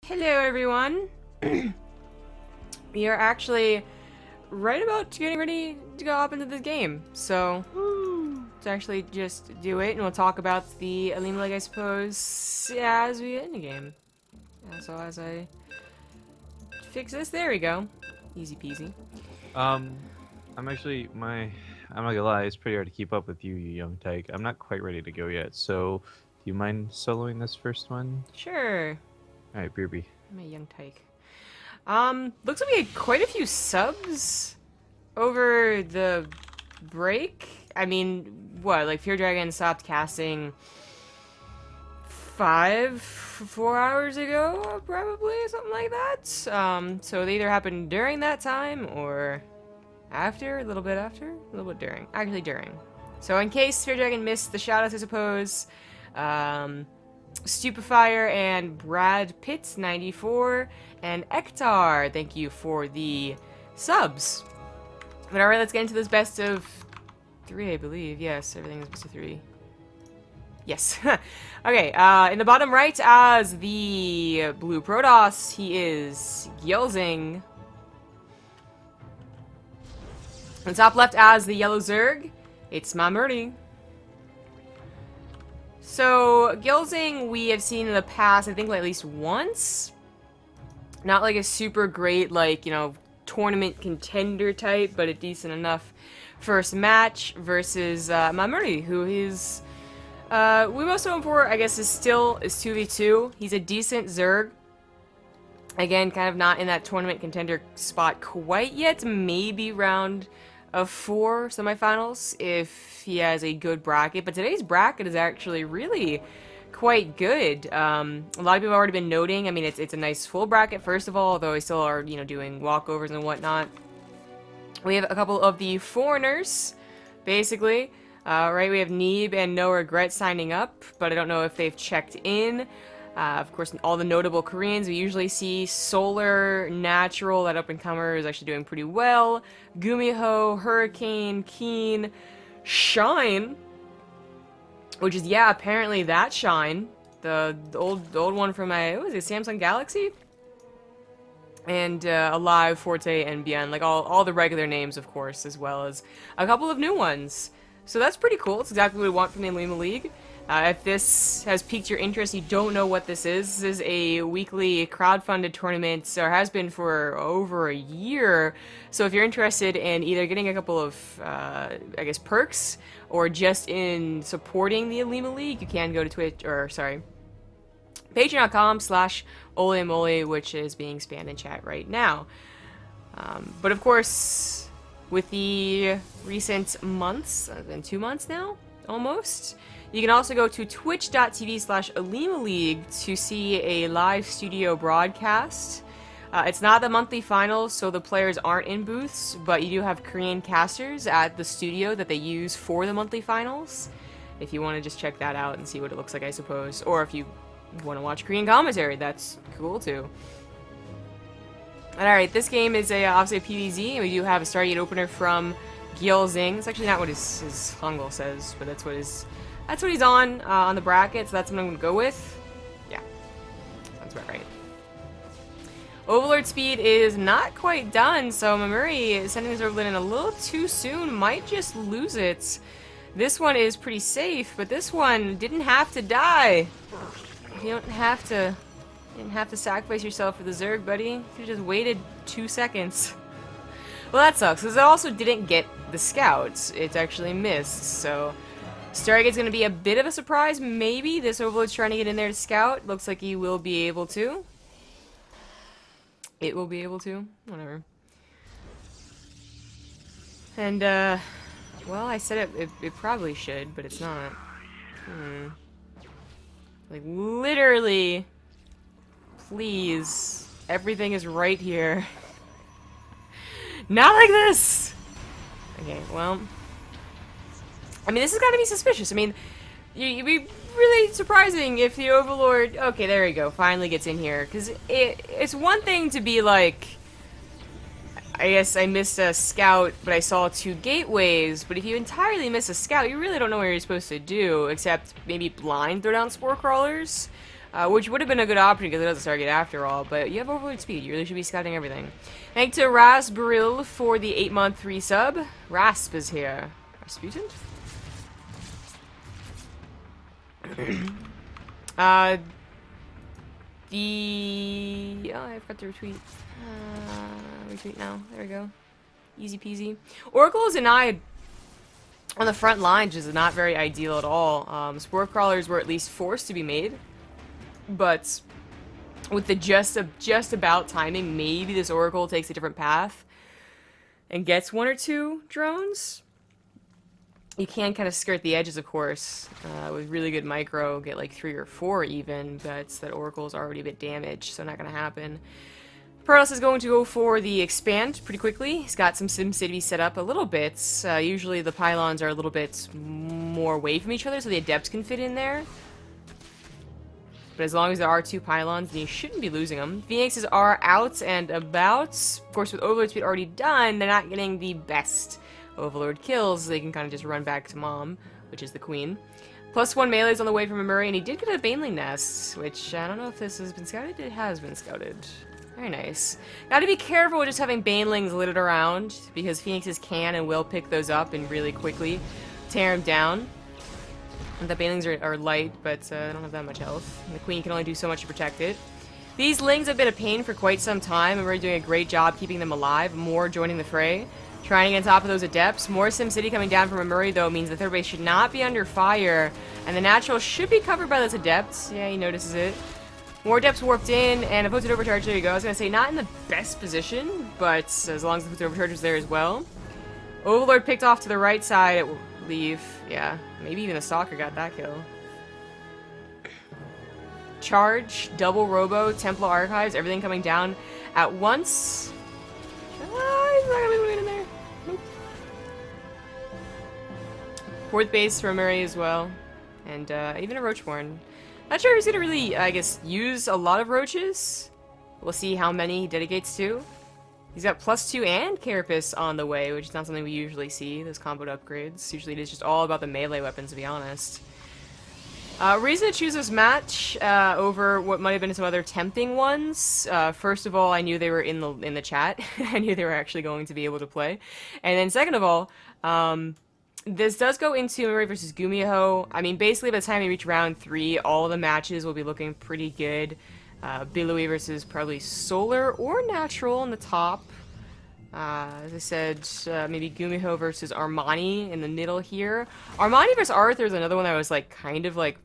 Hello everyone! We are actually right about getting ready to go up into this game, so let's actually just do it and we'll talk about the Olimoleague, I suppose, as we get in the game. So as I fix this, there we go. Easy peasy. I'm actually I'm not gonna lie, it's pretty hard to keep up with you, you young tyke. I'm not quite ready to go yet, so do you mind soloing this first one? Sure. Alright, Beerby. I'm a young tyke. Looks like we had quite a few subs over the break. I mean, what, like Fear Dragon stopped casting 4 hours ago, probably, something like that. So they either happened during that time or after, a little bit after, a little bit during. Actually, during. So in case Fear Dragon missed the shoutouts, I suppose, Stupefier and Brad Pitt 94 and Ektar, thank you for the subs. But alright, let's get into this best of 3, I believe. Yes, everything is best of 3. Yes. Okay, in the bottom right as the blue Protoss, he is Gyelzing. In the top left as the yellow Zerg, it's Mamuri. So, Gyelzing we have seen in the past, I think like at least once. Not like a super great, like, you know, tournament contender type, but a decent enough first match versus Mamuri, who is... we most know him for, I guess, is 2v2. He's a decent Zerg. Again, kind of not in that tournament contender spot quite yet. Maybe round of 4 semifinals if he has a good bracket. But today's bracket is actually really quite good. A lot of people have already been noting. I mean, it's a nice full bracket, first of all, although we still are, you know, doing walkovers and whatnot. We have a couple of the foreigners, basically. Right, we have Neeb and No Regret signing up, but I don't know if they've checked in. Of course, all the notable Koreans, we usually see Solar, Natural, that up-and-comer is actually doing pretty well. Gumiho, Hurricane, Keen, Shine, which is, yeah, apparently that Shine. The old one from my, what was it, Samsung Galaxy? And Alive, Forte, and Bien, like all the regular names, of course, as well as a couple of new ones. So that's pretty cool. It's exactly what we want from the Olimoleague. If this has piqued your interest, you don't know what this is. This is a weekly crowdfunded tournament, or has been for over a year. So if you're interested in either getting a couple of, I guess, perks, or just in supporting the Olimoleague, you can go to patreon.com/Olimoleague, which is being spammed in chat right now. But of course, with the recent months, been 2 months now, almost, you can also go to twitch.tv/Olimoleague to see a live studio broadcast. It's not the monthly finals, so the players aren't in booths, but you do have Korean casters at the studio that they use for the monthly finals. If you want to just check that out and see what it looks like, I suppose. Or if you want to watch Korean commentary, that's cool too. Alright, this game is obviously a PvZ, and we do have a Stargate opener from Gyelzing. It's actually not what his Hangul says, but that's what he's on the bracket, so that's what I'm going to go with. Yeah, sounds about right. Overlord speed is not quite done, so Mamuri sending his Overlord in a little too soon might just lose it. This one is pretty safe, but this one didn't have to die. You didn't have to sacrifice yourself for the Zerg, buddy. You just waited 2 seconds. Well, that sucks, because it also didn't get the scouts. It's actually missed, so Stargate's going to be a bit of a surprise, maybe. This Overlord's trying to get in there to scout. Looks like he will be able to. It will be able to. Whatever. And, well, I said it probably should, but it's not. Like, literally, please, everything is right here. Not like this! Okay, well, I mean, this has got to be suspicious. I mean, you'd be really surprising if the Overlord... Okay, there we go. Finally gets in here. Because it's one thing to be like... I guess I missed a scout, but I saw 2 gateways. But if you entirely miss a scout, you really don't know what you're supposed to do. Except maybe blind throw down spore crawlers. which would have been a good option because it does a target after all, but you have overload speed. You really should be scouting everything. Thank to Rasbril for the 8-month resub. Rasp is here. Rasputin? Oh, I forgot to retweet. Retweet now. There we go. Easy peasy. Oracle is denied on the front line, which is not very ideal at all. Spore crawlers were at least forced to be made, but with the just about timing, maybe this Oracle takes a different path and gets 1 or 2 drones. You can kind of skirt the edges, of course, with really good micro, get like 3 or 4 even, but that Oracle is already a bit damaged, so not going to happen. Protoss is going to go for the expand pretty quickly. He's got some SimCity set up a little bit. Usually the pylons are a little bit more away from each other, so the adepts can fit in there. But as long as there are 2 pylons, then you shouldn't be losing them. Phoenixes are out and about. Of course, with overload speed already done, they're not getting the best overlord kills. They can kind of just run back to mom, which is the queen. +1 melee is on the way from Mamuri, and he did get a baneling nest, which I don't know if this has been scouted. It has been scouted. Very nice. Gotta be careful with just having banelings littered around, because phoenixes can and will pick those up and really quickly tear them down. And the banelings are light, but they don't have that much health. And the queen can only do so much to protect it. These lings have been a pain for quite some time, and we're doing a great job keeping them alive. More joining the fray. Trying to get on top of those adepts. More SimCity coming down from Mamuri, though, means the third base should not be under fire. And the natural should be covered by those adepts. Yeah, he notices it. More adepts warped in, and a Foot Overcharge, there you go. I was going to say, not in the best position, but as long as the Foot Overcharge was there as well. Overlord picked off to the right side, I believe. Yeah, maybe even the Stalker got that kill. Charge, double Robo, Templar Archives, everything coming down at once. He's not going to be moving in there. Nope. 4th base for Murray as well. And even a Roachborn. Not sure he's going to really, I guess, use a lot of roaches. We'll see how many he dedicates to. He's got +2 and Carapace on the way, which is not something we usually see, those comboed upgrades. Usually it is just all about the melee weapons, to be honest. Reason to choose this match over what might have been some other tempting ones. First of all, I knew they were in the chat. I knew they were actually going to be able to play. And then second of all, this does go into Mamuri versus Gumiho. I mean, basically by the time we reach round 3, all of the matches will be looking pretty good. Billowy versus probably Solar or Natural in the top. As I said, maybe Gumiho versus Armani in the middle here. Armani versus Arthur is another one that I was like kind of like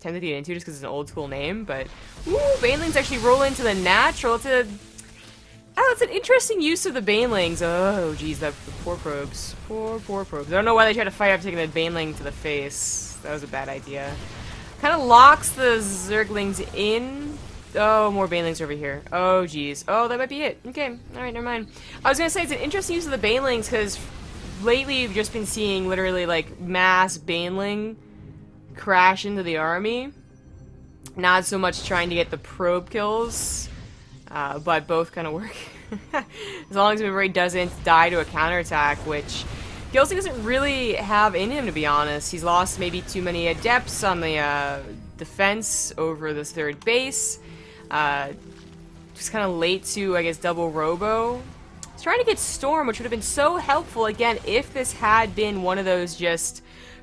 tempted to get into just because it's an old school name, but ooh, Banelings actually roll into the natural. It's an interesting use of the Banelings. Oh, geez, the poor probes. Poor probes. I don't know why they tried to fight after taking the Baneling to the face. That was a bad idea. Kind of locks the Zerglings in. Oh, more Banelings over here. Oh, geez. Oh, that might be it. Okay. Alright, never mind. I was gonna say, it's an interesting use of the Banelings, because lately you've just been seeing literally, like, mass Baneling crash into the army. Not so much trying to get the probe kills, but both kind of work. As long as Mamuri doesn't die to a counterattack, which Gilsing doesn't really have in him, to be honest. He's lost maybe too many adepts on the defense over this third base. Just kind of late to, I guess, double Robo. He's trying to get Storm, which would have been so helpful, again, if this had been one of those just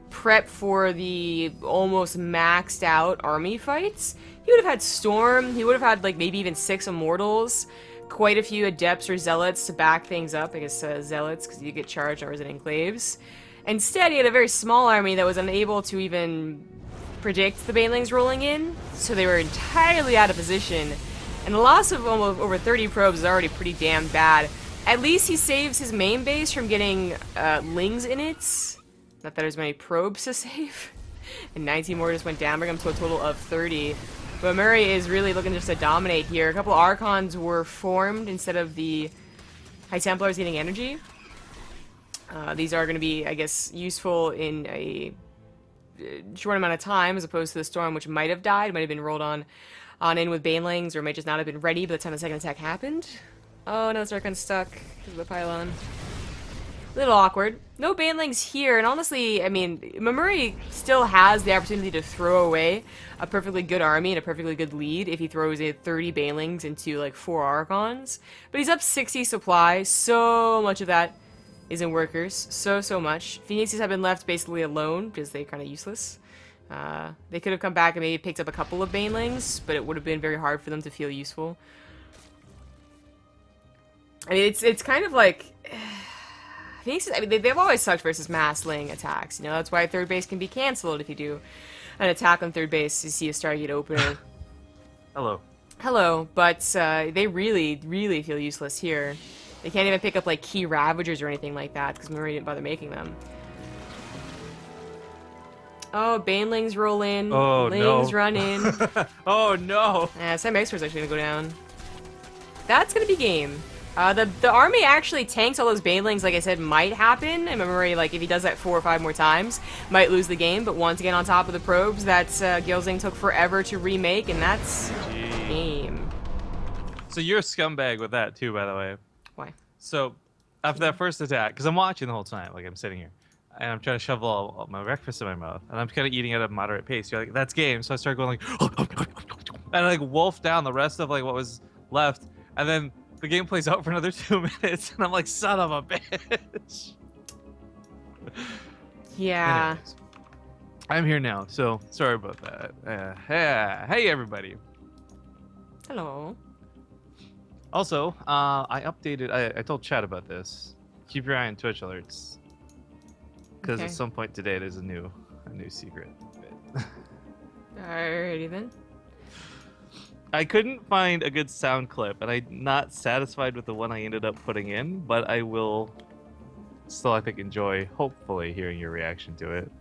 prep for the almost maxed out army fights. He would have had Storm, he would have had, like, maybe even 6 Immortals, quite a few Adepts or Zealots to back things up. I guess Zealots, because you get charged on Resident Enclaves. Instead, he had a very small army that was unable to even predict the Banelings rolling in, so they were entirely out of position. And the loss of almost over 30 probes is already pretty damn bad. At least he saves his main base from getting Lings in it. Not that there's many probes to save. And 19 more just went down, bringing him to a total of 30. But Murray is really looking just to dominate here. A couple Archons were formed instead of the High Templars getting energy. These are going to be, I guess, useful in a short amount of time, as opposed to the Storm, which might have died, might have been rolled on in with Banelings, or might just not have been ready by the time the second attack happened. Oh no, this Archon's stuck because of the pylon. Little awkward. No banelings here, and honestly, I mean, Mamuri still has the opportunity to throw away a perfectly good army and a perfectly good lead if he throws a 30 banelings into like 4 Archons. But he's up 60 supply, so much of that is in workers, so much. Phoenixes have been left basically alone because they're kind of useless. They could have come back and maybe picked up a couple of banelings, but it would have been very hard for them to feel useful. I mean, it's kind of like... Phoenixes, I mean, they've always sucked versus mass laying attacks. You know, that's why third base can be cancelled if you do an attack on third base. You see a Stargate opener. Hello. Hello, but they really, really feel useless here. They can't even pick up, like, key Ravagers or anything like that, because Mamuri didn't bother making them. Oh, banelings roll in. Oh, Lings no. run in. Oh, no! Yeah, Sam Expert's actually gonna go down. That's gonna be game. The army actually tanks all those banelings, like I said, might happen. And Mamuri, like, if he does that 4 or 5 more times, might lose the game. But once again, on top of the probes, that Gilzing took forever to remake, and that's game. So you're a scumbag with that, too, by the way. Why? So, after that first attack, because I'm watching the whole time, like I'm sitting here, and I'm trying to shovel all my breakfast in my mouth, and I'm kind of eating at a moderate pace. You're like, that's game. So I start going like, and I like wolf down the rest of like what was left, and then the game plays out for another 2 minutes, and I'm like, son of a bitch. Yeah. Anyways, I'm here now, so sorry about that. Hey everybody. Hello. Also, I updated. I told Chad about this. Keep your eye on Twitch alerts, because at some point today there's a new secret bit. Alrighty then. I couldn't find a good sound clip, and I'm not satisfied with the one I ended up putting in, but I will still, I think, enjoy, hopefully, hearing your reaction to it.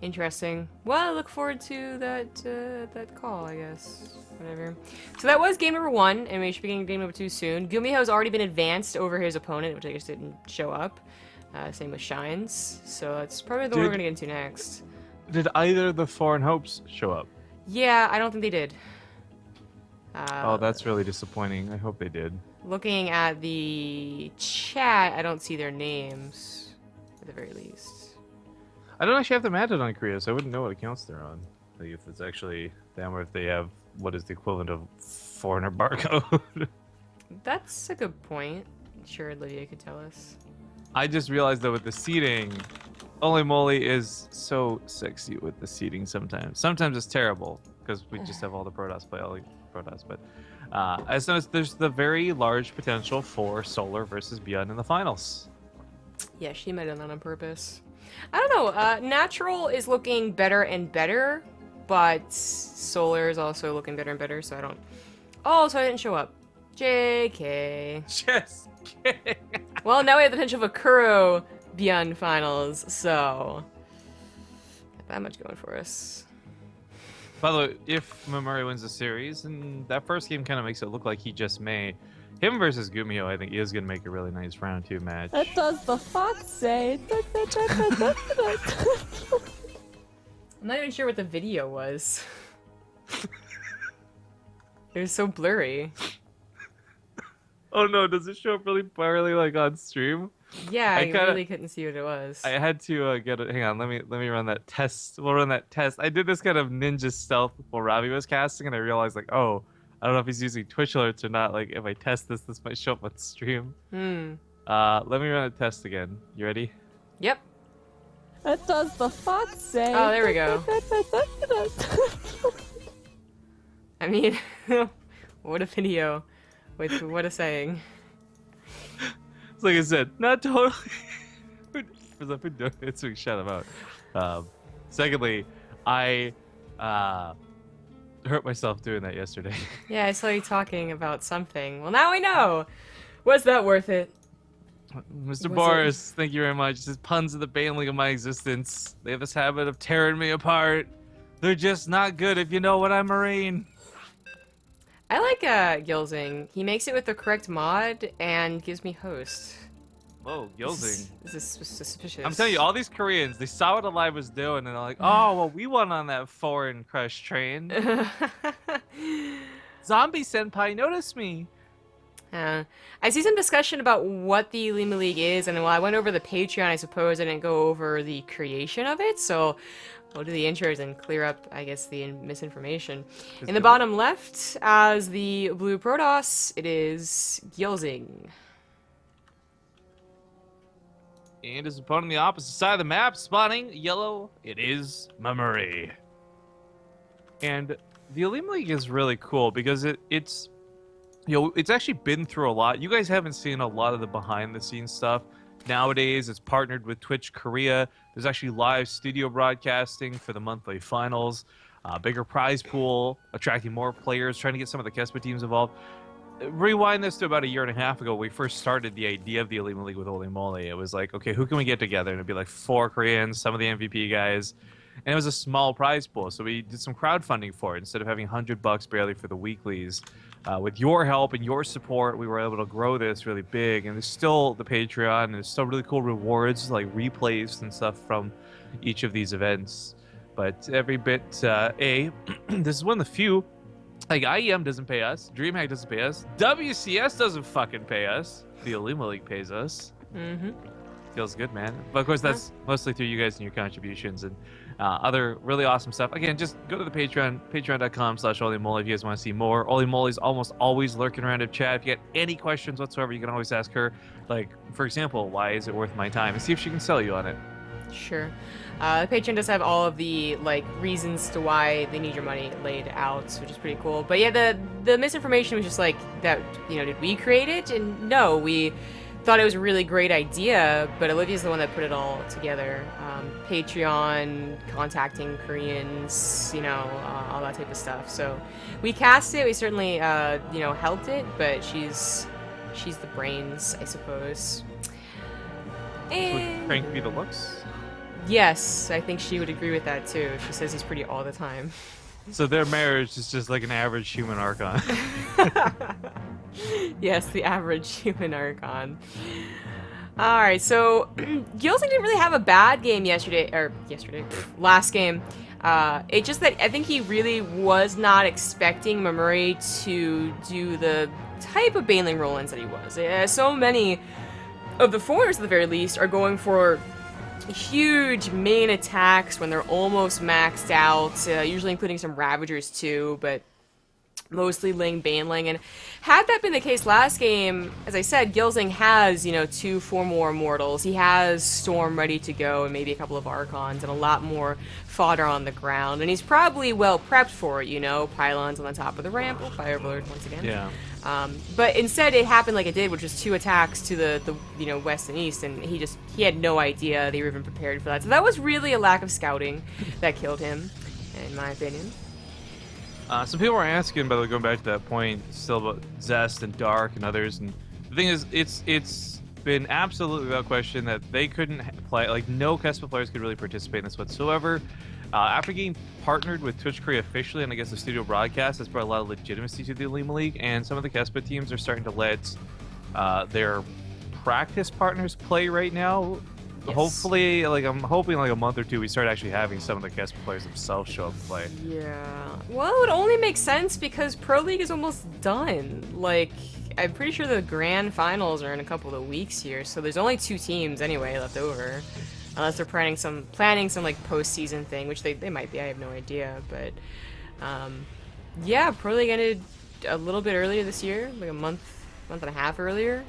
Interesting. Well, I look forward to that call, I guess. Whatever. So that was game number 1, and we should be getting game number 2 soon. Gumiho has already been advanced over his opponent, which I guess didn't show up. Same with Shines. So that's probably the one we're going to get into next. Did either of the Foreign Hopes show up? Yeah, I don't think they did. Oh, that's really disappointing. I hope they did. Looking at the chat, I don't see their names, at the very least. I don't actually have them added on Korea, so I wouldn't know what accounts they're on. Like if it's actually them, or if they have what is the equivalent of foreigner barcode. That's a good point. Sure, Lydia could tell us. I just realized that with the seating, Olimoleague is so sexy with the seating sometimes. Sometimes it's terrible because we just have all the Protoss play all the Protoss. But as soon as there's the very large potential for Solar versus Beyond in the finals. Yeah, she might have done that on purpose. I don't know. Natural is looking better and better, but Solar is also looking better and better. So I don't. Oh, so I didn't show up. JK. Just kidding. Well, now we have the potential of a Kuro Beyond finals, so not that much going for us. By the way, if Mamuri wins the series, and that first game kind of makes it look like he just may, him versus Gumiho, I think is going to make a really nice round 2 match. What does the fox say? I'm not even sure what the video was. It was so blurry. Oh no, does it show up really barely like on stream? Yeah, I really couldn't see what it was. I had to get it. Hang on, let me run that test. We'll run that test. I did this kind of ninja stealth while Ravi was casting, and I realized like, oh, I don't know if he's using Twitch alerts or not. Like, if I test this might show up on stream. Let me run a test again. You ready? Yep. What does the fox say? Oh, there we go. I mean, what a video with what a saying. It's like I said, not totally. It's a shout him out. Secondly, I hurt myself doing that yesterday. Yeah, I saw you talking about something. Well, now we know. Was that worth it? Mr. Boris, thank you very much. This puns are the baneling of my existence. They have this habit of tearing me apart. They're just not good if you know what I Marine. I like Gilzing. He makes it with the correct mod and gives me host. Whoa, Gilzing. This is suspicious. I'm telling you, all these Koreans, they saw what Alive was doing, and they're like, oh, well, we went on that foreign crush train. Zombie Senpai, notice me. I see some discussion about what the Olimoleague is, and while I went over the Patreon, I suppose I didn't go over the creation of it, so I'll do the intros and clear up, I guess, the misinformation. In the bottom left, as the blue Protoss, it is Gilzing. And his opponent on the opposite side of the map, spawning yellow, it is Mamuri. And the Olimoleague is really cool because it's it's actually been through a lot. You guys haven't seen a lot of the behind the scenes stuff. Nowadays, it's partnered with Twitch Korea. There's actually live studio broadcasting for the monthly finals, bigger prize pool, attracting more players, trying to get some of the Kespa teams involved. Rewind this to about a year and a half ago. We first started the idea of the Olimoleague with Olimoleague. It was like, okay, who can we get together? And it'd be like 4 Koreans, some of the MVP guys, and it was a small prize pool. So we did some crowdfunding for it instead of having $100 barely for the weeklies. With your help and your support, we were able to grow this really big. And there's still the Patreon, and there's still really cool rewards like replays and stuff from each of these events. But every bit, this is one of the few. Like, IEM doesn't pay us, DreamHack doesn't pay us, WCS doesn't fucking pay us, the Olimoleague pays us. Feels good, man. But of course, that's mostly through you guys and your contributions and other really awesome stuff. Again, just go to the Patreon, patreon.com/Olimoleague if you guys want to see more. Olimoleague's almost always lurking around in chat. If you got any questions whatsoever, you can always ask her. Like, for example, why is it worth my time? And see if she can sell you on it. Sure. The Patreon does have all of the reasons to why they need your money laid out, which is pretty cool. But yeah, the misinformation was just like that. Did we create it? And no, we thought it was a really great idea. But Olivia's the one that put it all together. Patreon, contacting Koreans, all that type of stuff. So we cast it. We certainly helped it. But she's the brains, I suppose. Would Frank be the looks? Yes, I think she would agree with that too. She says he's pretty all the time. So their marriage is just like an average human Archon. Yes, the average human Archon. Alright, so Gilzing didn't really have a bad game last game. It's just that I think he really was not expecting Mamuri to do the type of Baneling roll-ins that he was. So many of the foreigners, at the very least, are going for huge main attacks when they're almost maxed out, usually including some Ravagers too, but mostly Ling Baneling. And had that been the case last game, as I said, Gilzing has, 4 more Immortals. He has Storm ready to go and maybe a couple of Archons and a lot more fodder on the ground. And he's probably well prepped for it, pylons on the top of the ramp. Oh, Fire Blurred once again. Yeah. But instead it happened like it did, which was 2 attacks to the west and east, and he had no idea they were even prepared for that. So that was really a lack of scouting that killed him, in my opinion. Some people are asking, by the way, going back to that point, still about Zest and Dark and others, and the thing is, it's been absolutely without question that they couldn't play, like no Kespa players could really participate in this whatsoever. After getting partnered with Twitch Korea officially, and I guess the studio broadcast has brought a lot of legitimacy to the Olimoleague, and some of the Kespa teams are starting to let their practice partners play right now. Yes. Hopefully, I'm hoping a month or two we start actually having some of the Kespa players themselves show up and play. Yeah. Well, it would only make sense because Pro League is almost done. I'm pretty sure the grand finals are in a couple of weeks here, so there's only 2 teams anyway left over. Unless they're planning some postseason thing, which they might be, I have no idea. But yeah, Pro League ended a little bit earlier this year, like a month and a half earlier.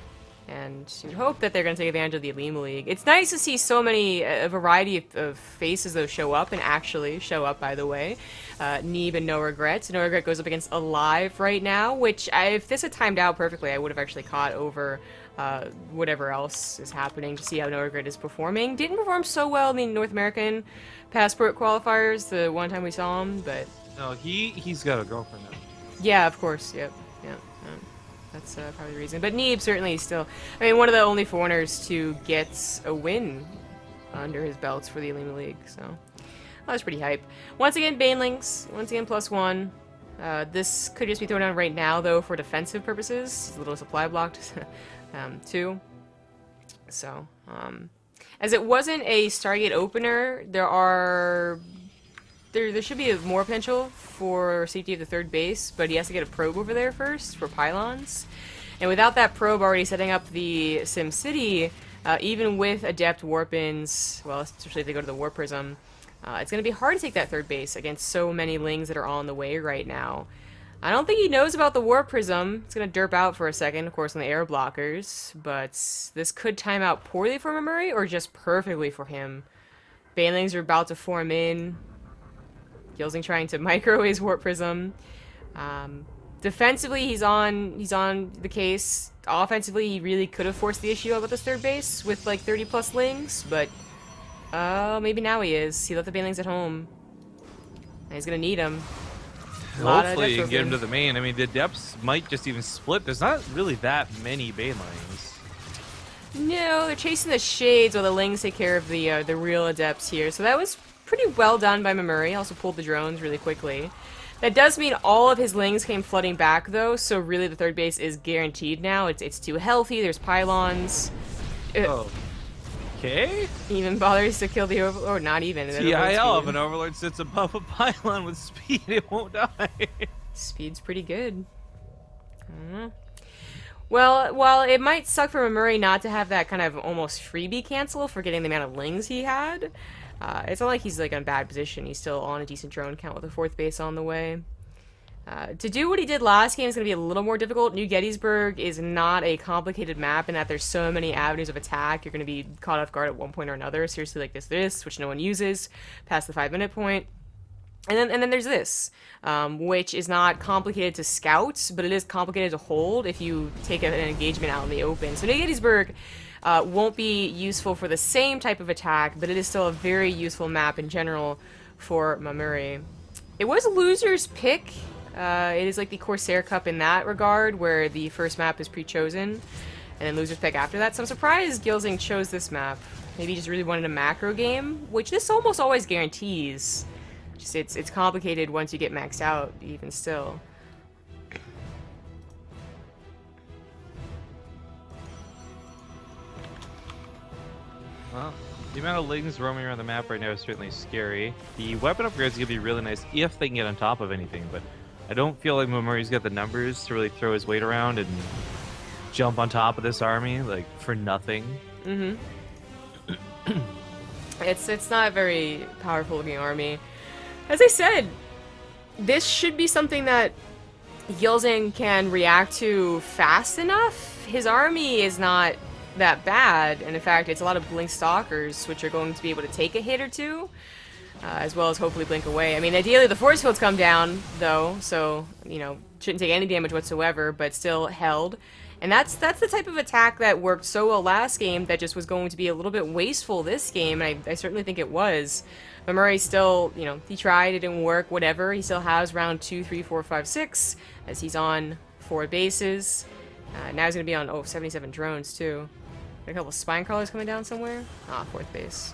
And you'd hope that they're going to take advantage of the Olimoleague. It's nice to see so many, a variety of faces though show up, and actually show up, by the way. Neeb and No Regrets. No Regret goes up against Alive right now, which if this had timed out perfectly, I would have actually caught over whatever else is happening to see how No Regret is performing. Didn't perform so well in the North American Passport qualifiers the one time we saw him, but... No, he's got a girlfriend now. Yeah, of course, yep. That's probably the reason. But Neeb certainly still... one of the only foreigners to get a win under his belts for the Olimoleague, so... That was pretty hype. Once again, Banelings. Once again, +1. This could just be thrown down right now, though, for defensive purposes. He's a little supply blocked, too. So, as it wasn't a Stargate opener, there are there should be more potential for safety of the third base, but he has to get a probe over there first for pylons. And without that probe already setting up the SimCity, even with adept warp-ins, well, especially if they go to the warp prism, it's going to be hard to take that third base against so many lings that are on the way right now. I don't think he knows about the warp prism. It's going to derp out for a second, of course, on the air blockers, but this could time out poorly for Mamuri or just perfectly for him. Banelings are about to form in. Gilzing trying to micro his warp prism. Defensively, he's on the case. Offensively, he really could have forced the issue about this third base with like 30 plus lings, but maybe now he is. He left the banelings at home, and he's gonna need them. Hopefully, you can get him to the main. I mean, the depths might just even split. There's not really that many banelings. No, they're chasing the shades while the lings take care of the real adepts here. So that was pretty well done by Mamuri. Also pulled the drones really quickly. That does mean all of his lings came flooding back, though, so really the third base is guaranteed now. It's too healthy, there's pylons. Oh. Okay. Even bothers to kill the Overlord, or not even. TIL, if an Overlord sits above a pylon with speed, it won't die. Speed's pretty good. I don't know. Well, while it might suck for Mamuri not to have that kind of almost freebie cancel for getting the amount of lings he had, it's not like he's like in a bad position. He's still on a decent drone count with a fourth base on the way. To do what he did last game is going to be a little more difficult. New Gettysburg is not a complicated map in that there's so many avenues of attack. You're going to be caught off guard at one point or another. Seriously, like this, which no one uses, past the 5-minute point. And then there's this, which is not complicated to scout, but it is complicated to hold if you take an engagement out in the open. So New Gettysburg won't be useful for the same type of attack, but it is still a very useful map in general for Mamuri. It was a loser's pick. It is like the Corsair Cup in that regard, where the first map is pre-chosen, and then loser's pick after that. So I'm surprised Gilzing chose this map. Maybe he just really wanted a macro game, which this almost always guarantees. Just it's complicated once you get maxed out, even still. Well, the amount of lings roaming around the map right now is certainly scary. The weapon upgrades are going to be really nice if they can get on top of anything, but I don't feel like Mamuri's got the numbers to really throw his weight around and jump on top of this army, like, for nothing. Mm-hmm. It's not a very powerful looking army. As I said, this should be something that Gilzing can react to fast enough. His army is not that bad, and in fact it's a lot of blink stalkers which are going to be able to take a hit or two, as well as hopefully blink away. I mean, ideally the force fields come down though, so you know, shouldn't take any damage whatsoever, but still held. And that's the type of attack that worked so well last game that just was going to be a little bit wasteful this game, and I certainly think it was. But Murray still, you know, he tried, it didn't work, whatever. He still has round 2, 3, 4, 5, 6, as he's on 4 bases. Now he's going to be on, 77 drones, too. Got a couple of spine crawlers coming down somewhere. Ah, 4th base.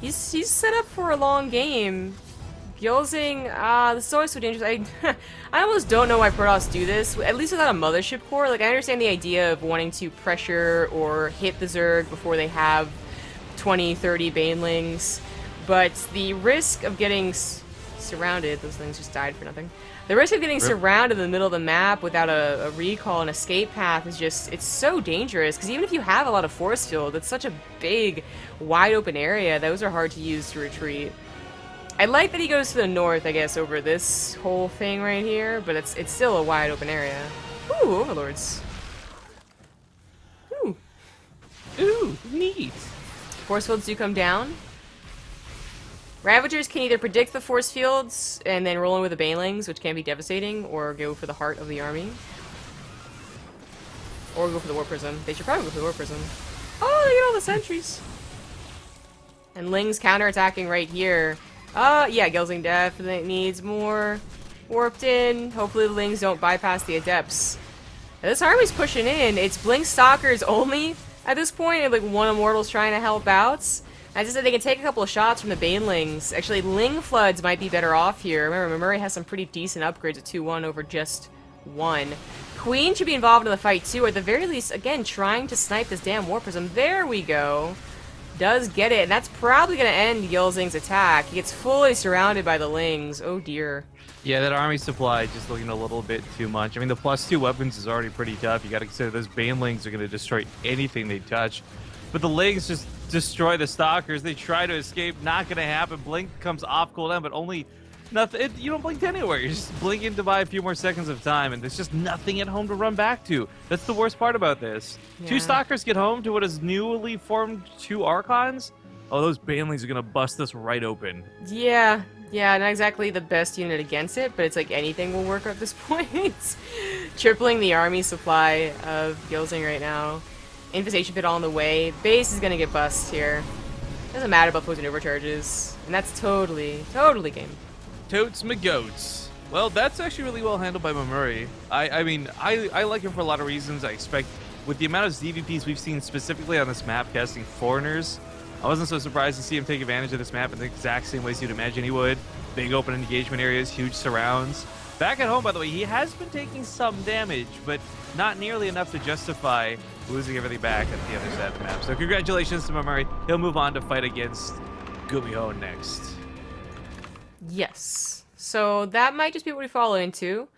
He's set up for a long game. Gilzing, this is always so dangerous. I almost don't know why Protoss do this, at least without a mothership core. Like, I understand the idea of wanting to pressure or hit the Zerg before they have 20, 30 banelings, but the risk of getting surrounded, those things just died for nothing. The risk of getting surrounded in the middle of the map without a recall and escape path is just, it's so dangerous, because even if you have a lot of force field, it's such a big, wide open area, those are hard to use to retreat. I like that he goes to the north, I guess, over this whole thing right here, but it's still a wide open area. Ooh, overlords. Ooh. Ooh, neat. Force fields do come down. Ravagers can either predict the force fields and then roll in with the banelings, which can be devastating, or go for the heart of the army. Or go for the war prism. They should probably go for the war prism. Oh, they get all the sentries. And Ling's counterattacking right here. Yeah, Gilzing definitely needs more warped in. Hopefully the Lings don't bypass the Adepts. Now, this army's pushing in. It's Blink Stalkers only at this point, and like one Immortal's trying to help out. As I said, they can take a couple of shots from the Banelings. Actually, Ling Floods might be better off here. Remember, Murray has some pretty decent upgrades at 2-1 over just 1. Queen should be involved in the fight too, or at the very least, again, trying to snipe this damn War Prism. There we go. Does get it, and that's probably going to end Yelzing's attack. He gets fully surrounded by the Lings. Oh dear. Yeah, that army supply just looking a little bit too much. I mean, the +2 weapons is already pretty tough. You got to consider those Banelings are going to destroy anything they touch. But the Lings just destroy the Stalkers. They try to escape. Not going to happen. Blink comes off cooldown, but only nothing. You don't blink anywhere. You're just blinking to buy a few more seconds of time, and there's just nothing at home to run back to. That's the worst part about this. Yeah. 2 Stalkers get home to what is newly formed 2 Archons. Oh, those Banelings are going to bust this right open. Yeah, not exactly the best unit against it, but it's like anything will work at this point. Tripling the army supply of Yelzing right now. Infestation pit all in the way. Base is gonna get bust here. Doesn't matter about poison overcharges. And that's totally game. Totes my goats. Well, that's actually really well handled by Mamuri. I mean, I like him for a lot of reasons. I expect, with the amount of ZVPs we've seen specifically on this map casting foreigners, I wasn't so surprised to see him take advantage of this map in the exact same ways you'd imagine he would. Big open engagement areas, huge surrounds. Back at home, by the way, he has been taking some damage, but not nearly enough to justify losing everything back at the other side of the map. So congratulations to Mamuri. He'll move on to fight against Gumiho next. Yes. So that might just be what we follow into.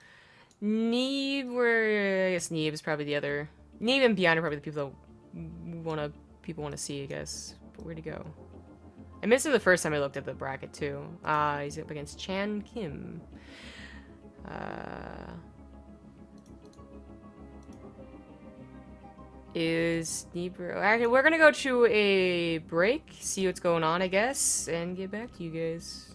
Neeb, I guess Neeb is probably the other. Neeb and Beyond are probably the people that people want to see, I guess. But where'd he go? I missed him the first time I looked at the bracket too. He's up against Chan Kim. Is Neeb... Actually, we're gonna go to a break, see what's going on, I guess, and get back to you guys.